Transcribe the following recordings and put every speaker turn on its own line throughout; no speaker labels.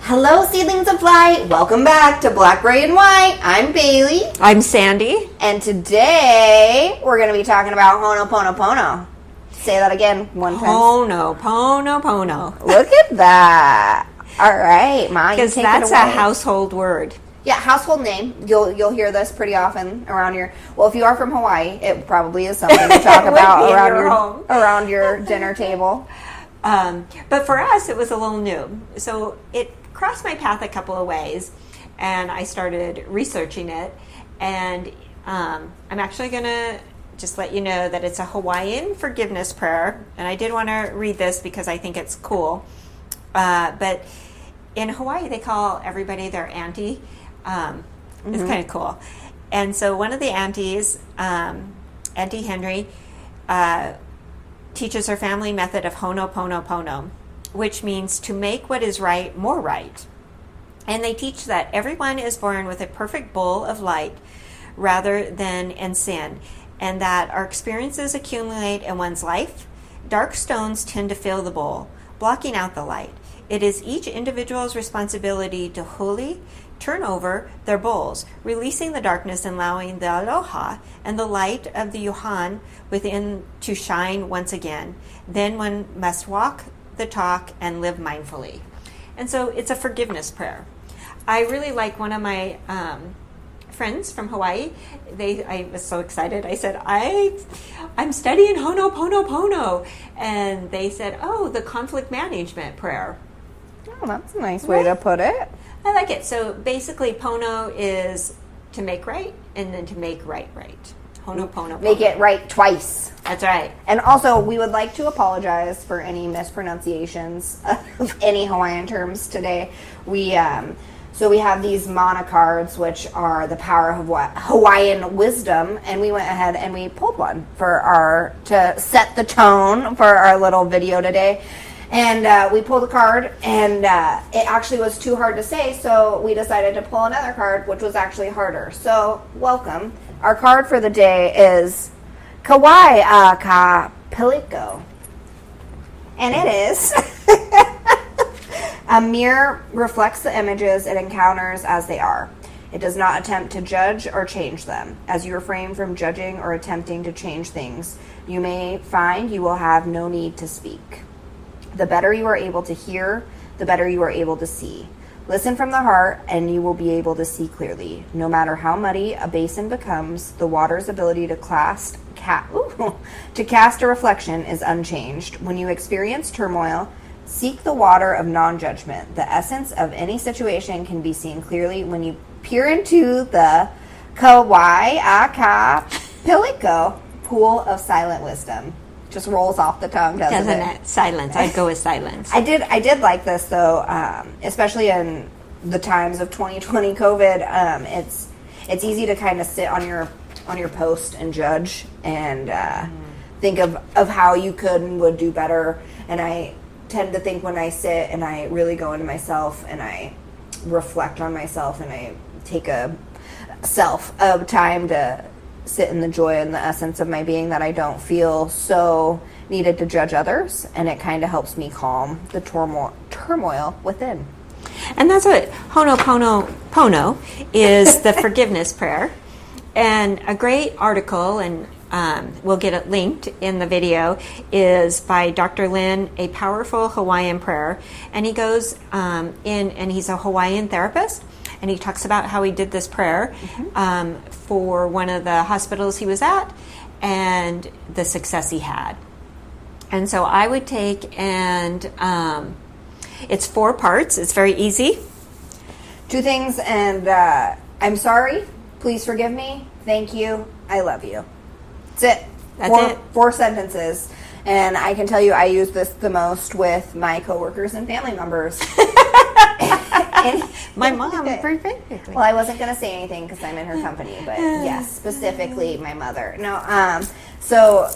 Hello, seedlings of flight. Welcome back to Black, Gray, and White. I'm Bailey.
I'm Sandy.
And today, we're going to be talking about Hooponopono. Say that again one time.
Hooponopono.
Look at that. All right, Ma, you
because
take
that's
it away.
a household word.
Yeah, household name. You'll hear this pretty often around your. Well, if you are from Hawaii, it probably is something to talk about around your dinner table.
But for us, it was a little new. So it crossed my path a couple of ways, and I started researching it. And I'm actually going to just let you know that it's a Hawaiian Forgiveness Prayer. And I did want to read this because I think it's cool. But in Hawaii, they call everybody their auntie. It's kind of cool. And so one of the aunties, Auntie Henry, teaches her family method of Hooponopono, which means to make what is right more right. And they teach that everyone is born with a perfect bowl of light rather than in sin, and that our experiences accumulate in one's life. Dark stones tend to fill the bowl, blocking out the light. It is each individual's responsibility to wholly turn over their bowls, releasing the darkness and allowing the aloha and the light of the yuhan within to shine once again. Then one must walk the talk and live mindfully. And so it's a forgiveness prayer. I really like one of my friends from Hawaii. I was so excited. I said, I'm studying Hooponopono. And they said, oh, the conflict management prayer.
Oh, that's a nice way to put it.
I like it. So basically, pono is to make right, and then to make right. Hooponopono.
Make it right twice.
That's right.
And also, we would like to apologize for any mispronunciations of any Hawaiian terms today. We have these mana cards, which are the power of Hawaiian wisdom, and we went ahead and we pulled one to set the tone for our little video today. And we pulled a card, and it actually was too hard to say, so we decided to pull another card, which was actually harder. So, welcome. Our card for the day is Kauai Ka Piliko. And it is a mirror reflects the images it encounters as they are. It does not attempt to judge or change them. As you refrain from judging or attempting to change things, you may find you will have no need to speak. The better you are able to hear, the better you are able to see. Listen from the heart, and you will be able to see clearly. No matter how muddy a basin becomes, the water's ability to cast a reflection is unchanged. When you experience turmoil, seek the water of non-judgment. The essence of any situation can be seen clearly when you peer into the Kauai Ka Piliko pool of silent wisdom. Just rolls off the tongue, doesn't it?
Silence. I'd go with silence.
I did like this though, especially in the times of 2020 COVID. It's easy to kind of sit on your post and judge and think of how you could and would do better. And I tend to think when I sit and I really go into myself and I reflect on myself and I take a time to sit in the joy and the essence of my being, that I don't feel so needed to judge others, and it kind of helps me calm the turmoil within.
And that's what Hooponopono is, the forgiveness prayer. And a great article, and we'll get it linked in the video, is by Dr. Lin, A Powerful Hawaiian Prayer. And he goes in, and he's a Hawaiian therapist, and he talks about how he did this prayer for one of the hospitals he was at and the success he had. And so I would take, and it's 4 parts. It's very easy.
2 things, and I'm sorry. Please forgive me. Thank you. I love you. That's it.
That's it.
4 sentences. And I can tell you I use this the most with my coworkers and family members.
My mom, perfectly.
Well, I wasn't going to say anything because I'm in her company, but yes, specifically my mother. No,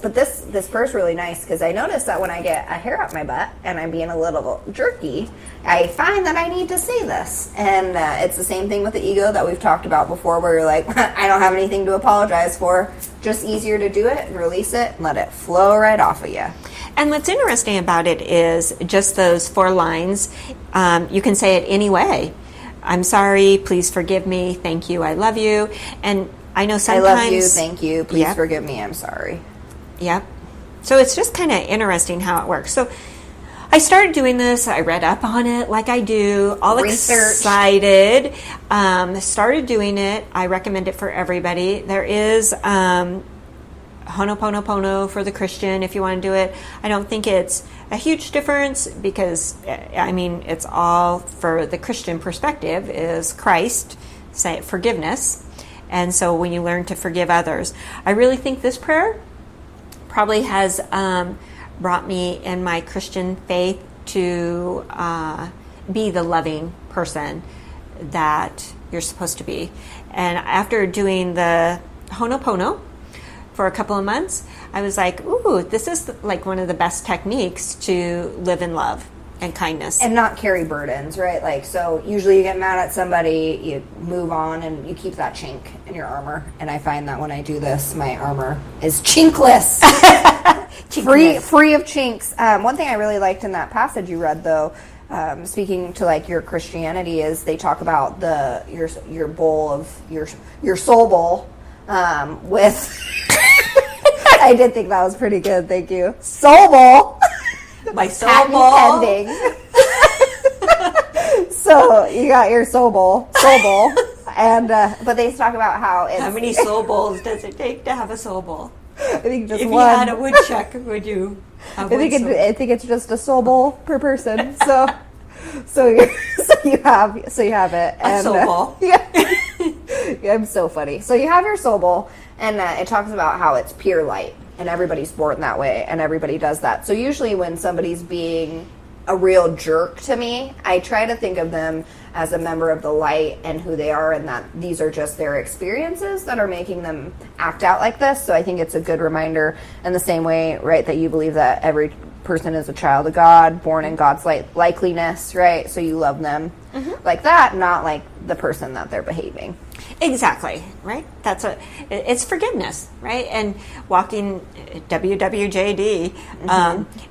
but this purse really nice because I noticed that when I get a hair up my butt and I'm being a little jerky, I find that I need to say this. And it's the same thing with the ego that we've talked about before, where you're like, I don't have anything to apologize for. Just easier to do it and release it and let it flow right off of you.
And what's interesting about it is just those 4 lines. You can say it any way. I'm sorry, please forgive me, thank you, I love you. And I know sometimes...
I love you, thank you, please forgive me, I'm sorry.
Yep. So it's just kind of interesting how it works. So I started doing this. I read up on it like I do, all excited. Started doing it. I recommend it for everybody. There is Hooponopono for the Christian if you want to do it. I don't think it's a huge difference because, I mean, it's all for the Christian perspective is Christ, say forgiveness. And so when you learn to forgive others, I really think this prayer probably has brought me in my Christian faith to be the loving person that you're supposed to be. And after doing the Hooponopono for a couple of months, I was like, ooh, this is like one of the best techniques to live in love and kindness.
And not carry burdens, right? Like, so usually you get mad at somebody, you move on, and you keep that chink in your armor. And I find that when I do this, my armor is chinkless. free of chinks. One thing I really liked in that passage you read, though, speaking to like your Christianity, is they talk about your bowl of your soul bowl with. I did think that was pretty good. Thank you. Soul bowl.
My soul bowl.
Pending. So you got your soul bowl, and but they talk about how
many soul bowls does it take to have a soul bowl?
I think just
if
one.
If you had a woodchuck, would you?
I think it's just a soul bowl per person. So you have it. And,
a soul bowl.
Yeah. I'm so funny. So you have your soul bowl, and it talks about how it's pure light, and everybody's born that way, and everybody does that. So usually when somebody's being a real jerk to me, I try to think of them as a member of the light and who they are, and that these are just their experiences that are making them act out like this. So I think it's a good reminder in the same way, right, that you believe that every person is a child of God, born in God's likeness, right? So you love them like that, not like the person that they're behaving.
Exactly, right? It's forgiveness, right? And walking WWJD,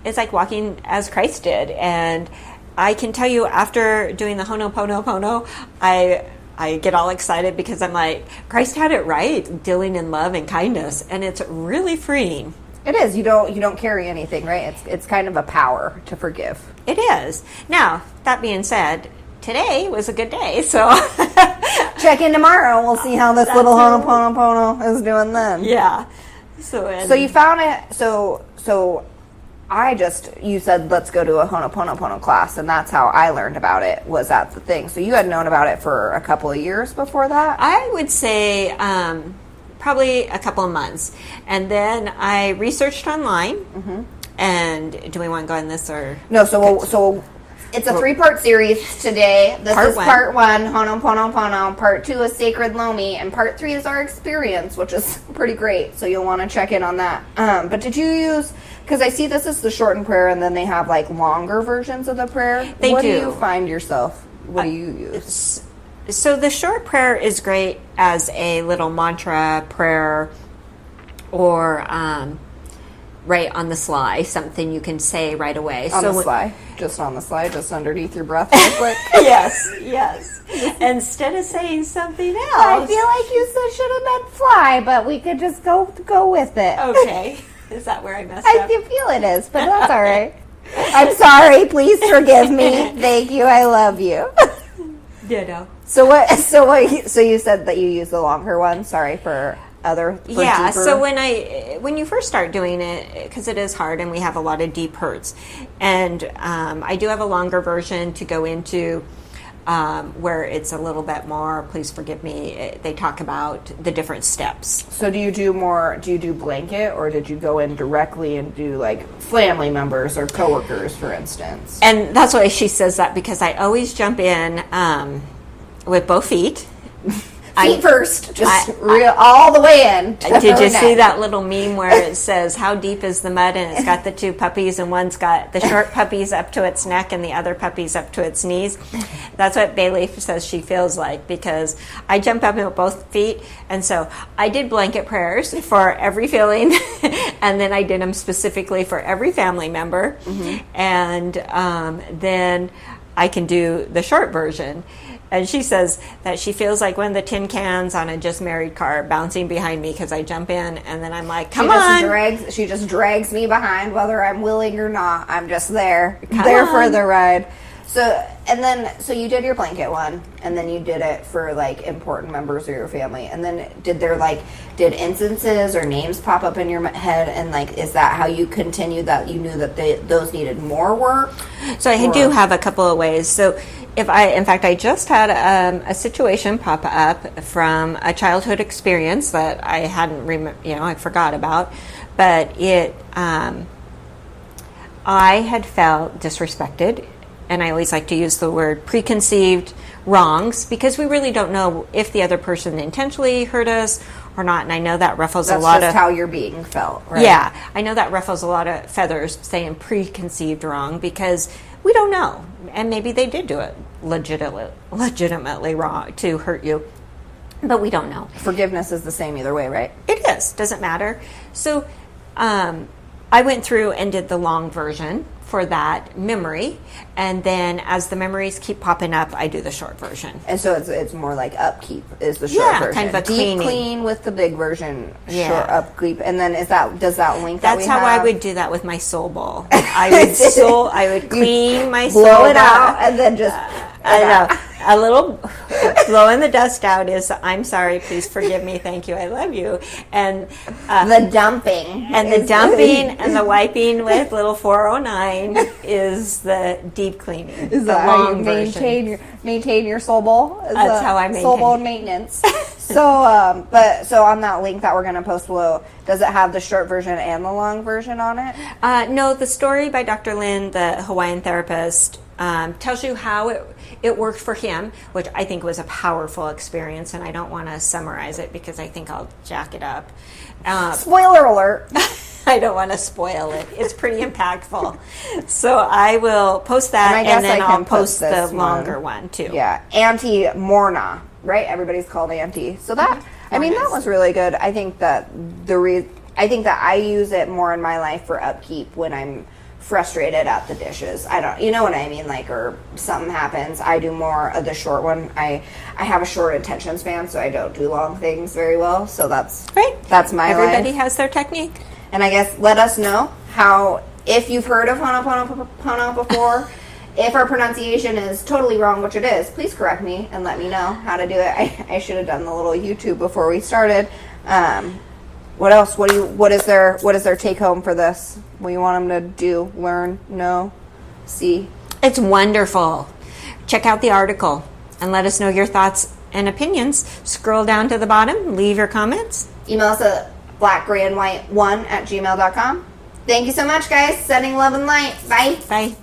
it's like walking as Christ did. And I can tell you, after doing the Hooponopono, I get all excited because I'm like, Christ had it right, dealing in love and kindness, and it's really freeing.
It is. You don't carry anything, right? It's kind of a power to forgive.
It is. Now, that being said, today was a good day, so
check in tomorrow. We'll see how this little Hooponopono is doing then.
Yeah.
So you found it. So you said let's go to a Hooponopono class, and that's how I learned about it. Was that the thing? So you had known about it for a couple of years before that?
I would say probably a couple of months, and then I researched online. And do we want to go on this or
no? So it's a 3-part series today. This is part 1, Hooponopono. Part 2 is Sacred Lomi, and part 3 is our experience, which is pretty great. So you'll want to check in on that. But did you use? Because I see this is the shortened prayer, and then they have like longer versions of the prayer. What do you find yourself? What do you use?
So the short prayer is great as a little mantra prayer, or right on the sly, something you can say right away.
On the sly, just underneath your breath real quick.
Yes. Instead of saying something else.
I feel like you should have meant fly, but we could just go with it.
Okay. Is that where I messed up?
I feel it is, but that's all right. I'm sorry. Please forgive me. Thank you. I love you.
Ditto.
So you said that you use the longer one. Sorry for other.
Yeah.
Deeper.
So when you first start doing it, because it is hard and we have a lot of deep hurts, and I do have a longer version to go into where it's a little bit more. Please forgive me. They talk about the different steps.
So do you do blanket, or did you go in directly and do like family members or coworkers, for instance?
And that's why she says that, because I always jump in with both feet.
feet first, just all the way in.
Did you see that little meme where it says, how deep is the mud? And it's got the two puppies, and one's got the short puppies up to its neck and the other puppies up to its knees. That's what Bailey says she feels like, because I jump up with both feet. And so I did blanket prayers for every feeling, and then I did them specifically for every family member. And then I can do the short version. And she says that she feels like one of the tin cans on a just married car bouncing behind me because I jump in, and then I'm like, come on.
She just drags me behind whether I'm willing or not. I'm just there for the ride. So you did your blanket one, and then you did it for like important members of your family. And then did instances or names pop up in your head? And like, is that how you continued that you knew that those needed more work?
So I do have a couple of ways. So I just had a situation pop up from a childhood experience that I hadn't I forgot about, but I had felt disrespected. And I always like to use the word preconceived wrongs, because we really don't know if the other person intentionally hurt us or not. And I know that ruffles a lot of...
That's just how you're being felt, right?
Yeah. I know that ruffles a lot of feathers saying preconceived wrong, because we don't know. And maybe they did do it legitimately wrong to hurt you. But we don't know.
Forgiveness is the same either way, right?
It is. Doesn't matter. So I went through and did the long version for that memory, and then as the memories keep popping up, I do the short version.
And so it's more like upkeep is the short version.
Kind of a
deep clean with the big version. Short upkeep, and then does that link? That's
how I would do that with my soul bowl. I would clean my soul,
blow it out, and then just
I know. A little blowing the dust out is, I'm sorry, please forgive me, thank you, I love you. And
the dumping.
And the dumping and the wiping with little 409 is the deep cleaning.
Is that how you maintain your soul bowl?
That's how I maintain.
Soul bowl maintenance. So on that link that we're going to post below, does it have the short version and the long version on it?
No, the story by Dr. Lin, the Hawaiian therapist, tells you how it worked for him, which I think was a powerful experience, and I don't want to summarize it because I think I'll jack it up.
Spoiler alert.
I don't want to spoil it. It's pretty impactful. So I will post that, and then I'll post the longer one too.
Yeah, Aunty Morrnah, right? Everybody's called Aunty. So that, I mean, that was really good. I think that I use it more in my life for upkeep when I'm frustrated at the dishes. You know what I mean? Like, or something happens. I do more of the short one. I have a short attention span, so I don't do long things very well. So that's
right.
That's my
Everybody
life.
has their technique.
And I guess let us know if you've heard of Hooponopono before. If our pronunciation is totally wrong, which it is, please correct me and let me know how to do it. I should have done the little YouTube before we started. What else? What is their take home for this? What do you want them to do? Learn? Know? See?
It's wonderful. Check out the article and let us know your thoughts and opinions. Scroll down to the bottom. Leave your comments.
Email us at blackgrayandwhite1@gmail.com. Thank you so much, guys. Sending love and light. Bye.
Bye.